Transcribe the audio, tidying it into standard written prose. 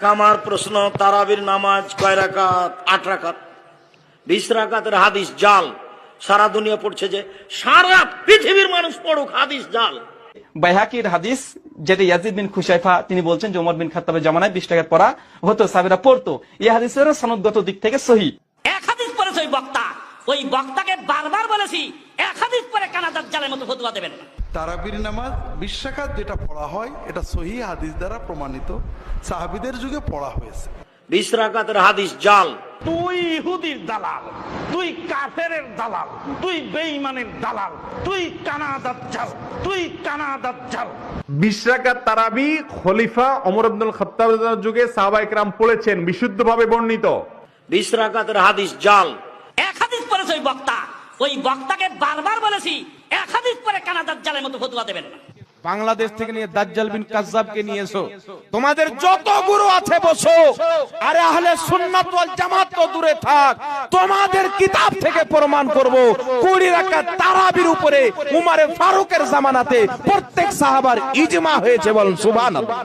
আমার প্রশ্ন, তারাবির নামাজ কয় রাকাত? 8 রাকাত। 20 রাকাতের হাদিস জাল, সারা দুনিয়া পড়ছে, যে সারা পৃথিবীর মানুষ পড়ুক, হাদিস জাল। বাইহাকির হাদিস, যেটা ইয়াজিদ বিন খুশাইফা তিনি বলছেন যে ওমর বিন খাত্তাবের জামানায় 20 রাকাত পড়া হতো, সাহাবীরা পড়তো। এই হাদিসের সনদগত দিক থেকে সহিহ। এক হাদিস পড়েছে ওই বক্তাকে বারবার বলেছি, এক হাদিস পরে কানা দাজ্জালের মতো ফতোয়া দেবেন না। তারাবির নামাজ 20 রাকাত যেটা পড়া হয়, এটা সহিহ হাদিস দ্বারা প্রমাণিত, সাহাবীদের যুগে পড়া হয়েছে। 20 রাকাতের হাদিস জাল। তুই ইহুদির দালাল, তুই কাফেরের দালাল, তুই বেঈমানের দালাল, তুই কানা দাজ্জাল, তুই কানা দাজ্জাল। 20 রাকাত তারাবি খলিফা ওমর ইবনুল খাত্তাবের যুগে সাহাবায়ে কেরাম পড়েছেন, বিশুদ্ধভাবে বর্ণিত। 20 রাকাতের হাদিস জাল। এক হাদিস পড়েছে ওই বক্তাকে বারবার বলেছি, এক হাদিস পরে কানা দাজ্জালের মতো ফতোয়া দেবেন না। বাংলাদেশ থেকে নিয়ে দাজ্জাল বিন কাজ্জাবকে নিয়ে এসো, তোমাদের যত গুরু আছে বসো, আরে আহলে সুন্নাত ওয়াল জামাত তো দূরে থাক, তোমাদের কিতাব থেকে প্রমাণ করব 20 রাকাত তারাবির উপরে উমরে ফারুকের জামানাতে প্রত্যেক সাহাবার ইজমা হয়েছে। বলুন সুবহানাল্লাহ।